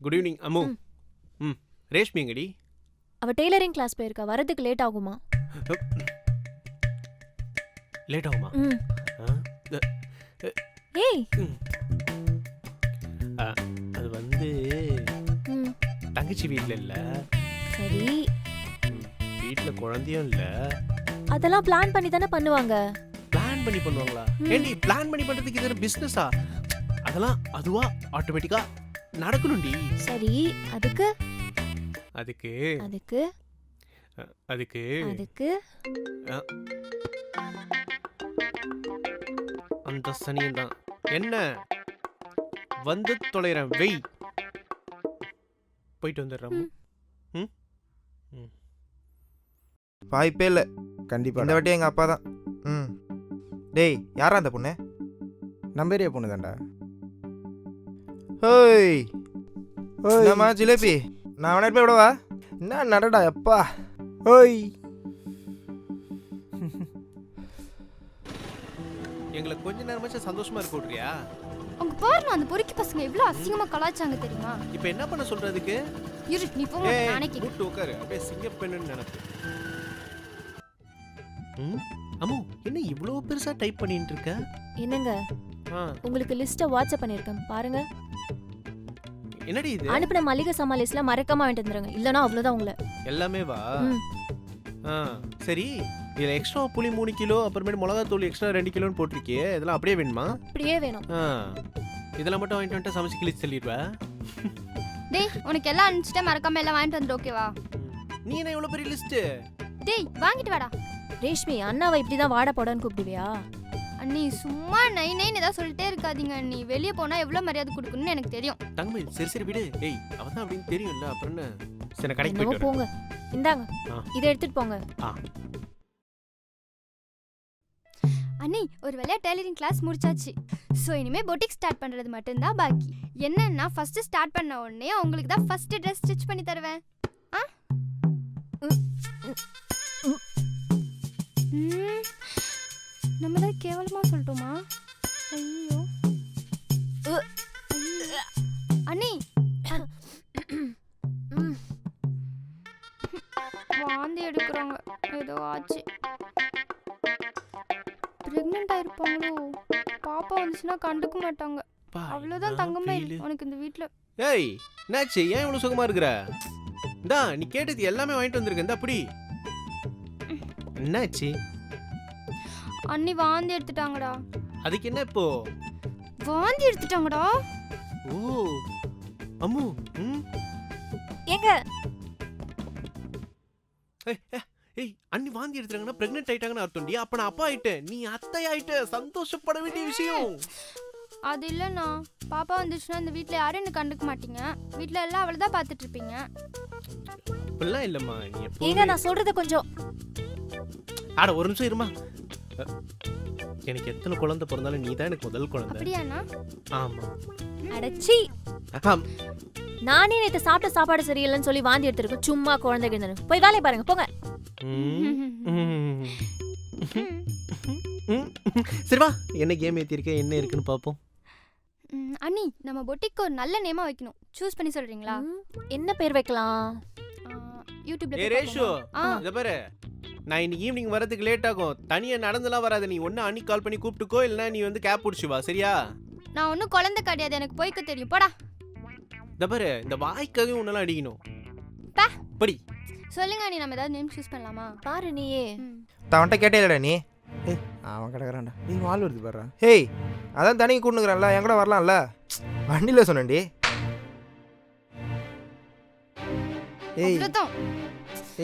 Good evening Ammu. ம் ரேஷ்மி எங்கடி? அவ டெய்லரிங் கிளாஸ் போயிருக்கா, வரதுக்கு லேட் ஆகுமா? லேட் ஆகுமா? ஏய் அது வந்து தங்கச்சி வீட்டில் இல்லை. சரி, வீட்டில் குழந்தையும் இல்லை. அதெல்லாம் பிளான் பண்ணி தானே பண்ணுவாங்க. பிளான் பண்ணி பண்ணுவாங்களா? ஏண்டி பிளான் பண்ணி பண்ணுறதுக்கு இது பிஸ்னஸா? அதெல்லாம் அதுவா ஆட்டோமேட்டிக்கா நடக்கணும்டி. சரி, அதுக்கு அதுக்கு அதுக்கு அதுக்கு அதுக்கு அந்த சனியும் தான். என்ன வந்து தொலைறேன், வெய். போயிட்டு வந்துடுறோம். வாய்ப்பே இல்லை. கண்டிப்பா இந்த வாட்டி எங்கள் அப்பா தான். ம் டேய், யாரா அந்த பொண்ணு? நம்பேரியா பொண்ணு தான்டா. ஹோய் என்னம்மா ஜிலேபி, நான் அவனை போய் விடவா? என்ன நடடா எப்பா. ஓய் எங்களை கொஞ்ச நேரமாச்சும் சந்தோஷமா இருக்க விட்றியா? அவங்க பாருங்க, அந்த பொறுக்கி பசங்க எவ்வளவு அசிங்கமா கலாய்ச்சாங்க தெரியுமா? இப்போ என்ன பண்ண சொல்றதுக்கு? இரு நீ போ, நானே கேக்குறேன். கூட்டு உட்காரு, அப்படியே சிங்கப்பெண்ணுன்னு நினைப்பு. அம்மு, என்ன இவ்வளோ பெருசா டைப் பண்ணிட்டு இருக்க? என்னங்க, உங்களுக்கு லிஸ்ட்டை வாட்ஸ்அப் பண்ணிருக்கேன் பாருங்க. என்னடி இது? அனுப்பின மளிகை சாமான் லிஸ்ட்ல மறக்காம வாங்கிட்டு வந்துருங்க, இல்லனா அவ்வளவுதான் உங்களை. எல்லாமே வா. சரி, இதுல எக்ஸ்ட்ரா புளி 3 கிலோ, அப்புறமேட்டு மிளகா தூள் எக்ஸ்ட்ரா 2 கிலோன்னு போட்டிருக்கே, இதெல்லாம் அப்படியே வேணுமா? அப்படியே வேணும். இதெல்லாம் மட்டும் வாங்கிட்டு வந்துட்டு சமைச்சு கிழிச்சு சொல்லிடுவா. டேய், உனக்கு எல்லாம் அனுப்பிச்சிட்டே மறக்காம எல்லாம் வாங்கிட்டு வந்து ஓகேவா? நீ என்ன இவ்வளவு பெரிய லிஸ்ட்? டேய் வாங்கிட்டு வாடா. ரேஷ்மி, அண்ணாவை இப்படிதான் வாட போடான்னு கூப்பிடுவியா? அண்ணி சும்மா நை நைன்னு ஏதாவது சொல்லிட்டே இருக்காதீங்க அண்ணி. வெளியே போனா எவ்வளவு மரியாதை கொடுக்கணும்னு எனக்கு தெரியும். தங்கமயில், சரி சரி விடு. டேய், அவதான் அப்படின்னு தெரியும்ல, அப்புறம் என்ன? சரி கடைக்கு என்னவோ போயிட்டு போங்க. இந்தாங்க, இதை எடுத்துட்டு போங்க. அண்ணி, ஒரு வேலையா டெய்லரிங் கிளாஸ் முடிச்சாச்சு. ஸோ இனிமே பொட்டிக் ஸ்டார்ட் பண்றது மட்டும்தான் பாக்கி. என்னன்னா ஃபர்ஸ்ட் ஸ்டார்ட் பண்ண உடனே உங்களுக்கு தான் ஃபர்ஸ்ட் ட்ரெஸ் ஸ்டிச் பண்ணி தருவேன். நம்ம தான் கேவலமா சொல்லிட்டோமா? ஐயோ அண்ணி, வாந்தி எடுக்கிறாங்க, ஏதோ ஆச்சு. பிரெக்னென்ட் ஆயிருப்பாங்களோ? பாப்பா வந்துச்சுன்னா கண்டுக்க மாட்டாங்க. அவ்வளவுதான் தங்கமே உனக்கு இந்த வீட்ல. ஏய், என்னாச்சு? ஏன் இவ்வளவு சுகமா இருக்கிற? இந்தா, நீ கேட்டது எல்லாமே வாங்கிட்டு வந்திருக்க. இந்த அப்படி என்னாச்சு? அண்ணி வாந்தி எடுத்துட்டாங்கடா. அதுக்கு என்ன இப்போ? வாந்தி எடுத்துட்டாங்கடா. ஓ அம்மு, ஏங்க, ஏய் அண்ணி வாந்தி எடுத்துறாங்கன்னா பிரெக்னென்ட் ஆயிட்டாங்கன்னு அர்த்தம்டி. அப்ப நான் அப்பா ஆயிட்டேன், நீ அத்தை ஆயிட்ட. சந்தோஷப்பட வேண்டிய விஷயம் அது இல்லைண்ணா. பாப்பா வந்துச்சுன்னா இந்த வீட்டில் யாரும் என்ன கண்டுக்க மாட்டீங்க. வீட்டில் எல்லாம் அவளை தான் பார்த்துட்டு இருப்பீங்க. அப்படிலாம் இல்லைம்மா. நீ ஏங்க, நான் சொல்றது கொஞ்சம். ஆட ஒரு நிமிஷம் இருமா. எனக்கு எத்தனை குழந்தை பிறந்தாலும் நீ தான் எனக்கு முதல் குழந்தை. அப்படியாண்ணா? ஆமா. அடச்சி, நானே நேற்று சாப்பிட்ட சாப்பாடு சரியில்லைன்னு சொல்லி வாந்தி எடுத்துருக்கேன். சும்மா குழந்தை கிழந்து போய் வேலையை பாருங்க, போங்க. சரி வா, என்ன கேம் ஏத்திருக்க, என்ன இருக்குன்னு பாப்போம். அண்ணி, நம்ம பொட்டிக்கு ஒரு நல்ல நேமா வைக்கணும். சூஸ் பண்ணி சொல்றீங்களா? என்ன பேர் வைக்கலாம்? யூடியூப்ல. ஏய் ரேஷு, இத பாரு, நான் இன்னைக்கு ஈவினிங் வரதுக்கு லேட் ஆகும். தனியா நடந்துலாம் வராத. நீ ஒண்ணு அண்ணி கால் பண்ணி கூப்பிட்டுக்கோ, இல்லனா நீ வந்து கேப் புடிச்சு வா, சரியா? நான் ஒன்னும் குழந்தை கிடையாது, எனக்கு போய்க்க தெரியும். போடா. இத பாரு, இந்த வாய்க்காக உன்னெல்லாம் அடிக்கணும். படி. சொல்லுங்க அண்ணி, நம்ம ஏதாவது நேம் சூஸ் பண்ணலாமா? பாரு நீயே. அவன்கிட்ட கேட்டே இல்லடா நீ? அவன் கிடக்குறான்டா. நீ வால் வருது பாரு. ஹேய், அதான் தனிக்கு கூட்டுங்கிறான்ல, என் கூட வரலாம்ல. வண்டியில் சொன்னேன்டி. ஏய் அவ்வளவுதான்.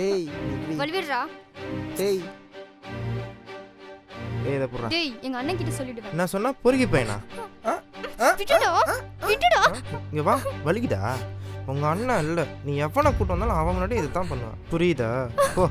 ஏய் வல்விடுறா. ஏய் ஏய், இதை போடுறா. டேய், எங்க அண்ணன் கிட்ட சொல்லிடுவேன். நான் சொன்னா பொறுக்கி பையனா? விட்டுடா, விட்டுடா. இங்க வா, வலிக்குதா? உங்க அண்ணன் இல்ல, நீ எவனை கூட்டு வந்தாலும் அவன் முன்னாடி இதுதான் பண்ணுவான், புரியுதா? போ.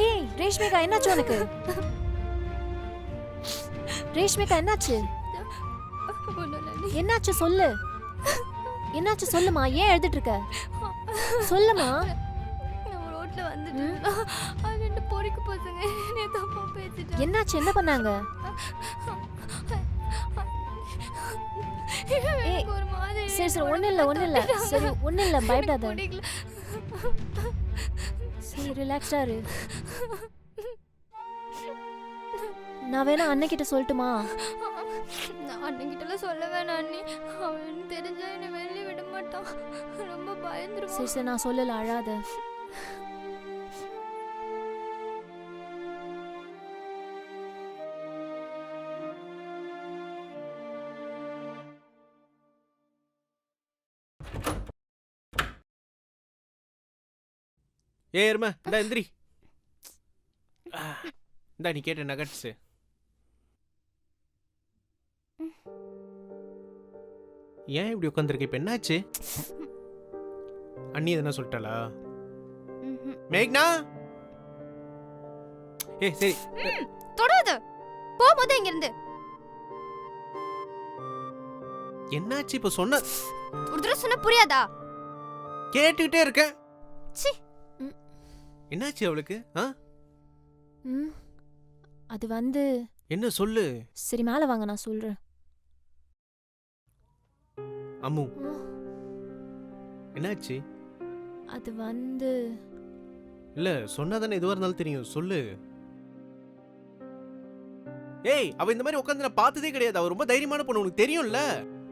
ஏய் ரேஷ்மிகா, என்னாச்சு உனக்கு? ரேஷ்மிகா என்னாச்சு? ஒண்ணும் இல்ல அண்ணி. என்னாச்சு சொல்லு. என்னாச்சு சொல்லுமா? ஏன் எழுதிட்டு இருக்க? சொல்லுமா. நான் ரோட்ல வந்துட்டு அது 2 பொறுக்கு பசங்க என்னைய தப்பா பேசிட்டாங்க. என்னாச்சு? என்ன பண்ணாங்க? எனக்கு ஒரு மாதிரி சரி சரி ஒண்ணு இல்ல சரி ஒண்ணு இல்ல பயப்படாத. பிடிக்கல. சரி ரிலாக்ஸ்டா இரு. நான் வேணா அண்ணன்கிட்ட சொல்லட்டுமா? நான் அண்ணன்கிட்டலாம் சொல்ல வேணாம் அண்ணி. அவன் தெரிஞ்சா என்னை வெளியே விட மாட்டான். ரொம்ப பயந்துருவான். சரி சரி நான் சொல்லல, அழாத. ஏ எருமை இந்தா எந்திரி. இந்தா நீ கேட்ட நகட்ஸ். ஏன் இப்படி உட்காந்துருக்க? இப்ப என்னாச்சு? அண்ணி எதனா சொல்லிட்டாளா? மேக்னா ஏ சரி தொடாத. போகும்போது இங்க இருந்து. என்னாச்சு இப்ப? சொன்ன ஒரு தடவை சொன்னா புரியாதா? கேட்டுக்கிட்டே இருக்க. சி. என்னாச்சு அவளுக்கு? ம் அது வந்து என்ன சொல்லு. சரி மேல வாங்க நான் சொல்றேன். அம்மு என்னாச்சு? அது வந்து இல்ல சொன்னாதானே எதுவா இருந்தாலும் தெரியும். சொல்லு. ஏய் அவ இந்த மாதிரி உட்காந்து நான் பார்த்ததே கிடையாது. அவ ரொம்ப தைரியமான பொண்ணு, உனக்கு தெரியும்ல.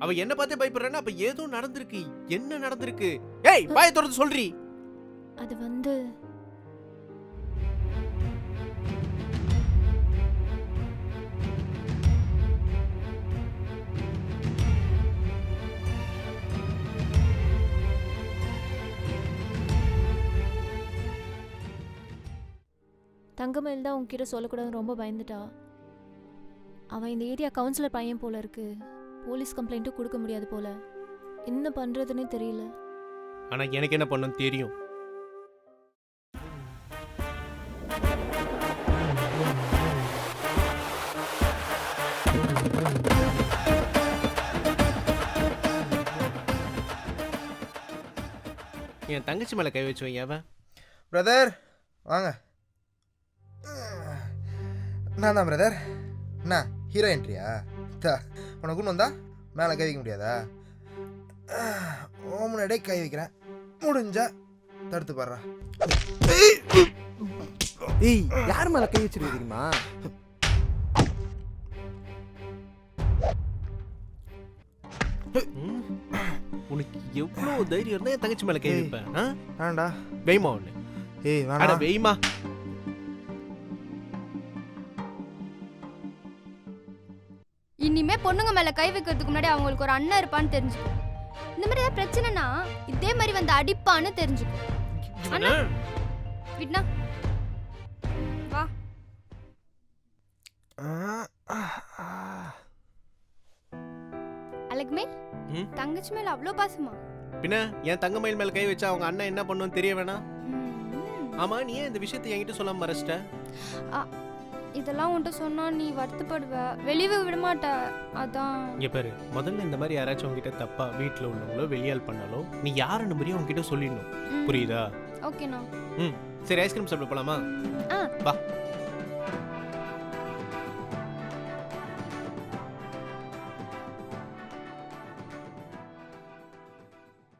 அவ என்ன பார்த்தே பயப்படுறான்னா அப்ப ஏதோ நடந்திருக்கு. என்ன நடந்திருக்கு? ஏய் வாயை திறந்து சொல்றி. அது வந்து தங்கமயில் தான் உன்கிட்ட சொல்லக்கூடாதுன்னு ரொம்ப பயந்துட்டா. அவன் இந்த ஏரியா கவுன்சிலர் பையன் போல இருக்கு. போலீஸ் கம்ப்ளைண்ட்டும் கொடுக்க முடியாது போல. என்ன பண்றதுன்னே தெரியல. ஆனா எனக்கு என்ன பண்ணணும் தெரியும். என் தங்கச்சி மேல கை வச்சு வைங்க. அவன் பிரதர் வாங்க. நான் தான் பிரதர். என்ன ஹீரோ என்ட்ரியா? உனக்கு கொண்டு வந்தா மேலே கை வைக்க முடியாதா? முன்னாடியே கை வைக்கிறேன், முடிஞ்சா தடுத்து பாடுறா. ஏய் யார் மேல கை வச்சிருக்க தெரியுமா? உனக்கு எவ்வளவு தைரியம் இருந்தா என் தங்கச்சி மேல கை வைப்பேன்? வேண்டா வெய்மா ஒண்ணு. ஏய் அட வேணாம். வெய்மா. இனிமே பொண்ணுங்க மேல கை வைக்கிறதுக்கு முன்னாடி அவங்களுக்கு ஒரு அண்ணன் இருப்பான்னு தெரிஞ்சுக்கும். இந்த மாதிரி ஏதாவது பிரச்சனைனா இதே மாதிரி வந்து அடிப்பான்னு தெரிஞ்சுக்கும். அண்ணா விட்னா வா. அழகுமே தங்கச்சி மேல அவ்வளோ பாசமா? பின்ன என் தங்கமயில் மேல கை வச்சா அவங்க அண்ணன் என்ன பண்ணுன்னு தெரிய வேணாம்? ஆமா நீ ஏன் இந்த விஷயத்தை என்கிட்ட சொல்லாம மறைச்சிட்ட? இதெல்லாம் உன்கிட்ட சொன்னா நீ வருத்தப்படுவ, வெளியே விட மாட்ட. அதான். இங்க பாரு, முதல்ல இந்த மாதிரி யாராச்சும் உங்ககிட்ட தப்பா வீட்டுல உள்ளவங்களோ வெளியால் பண்ணாலும் நீ யார் நம்பரையும் உங்ககிட்ட சொல்லிடணும். புரியுதா? ஓகேண்ணா. சரி ஐஸ்கிரீம் சாப்பிட போலாமா? வா.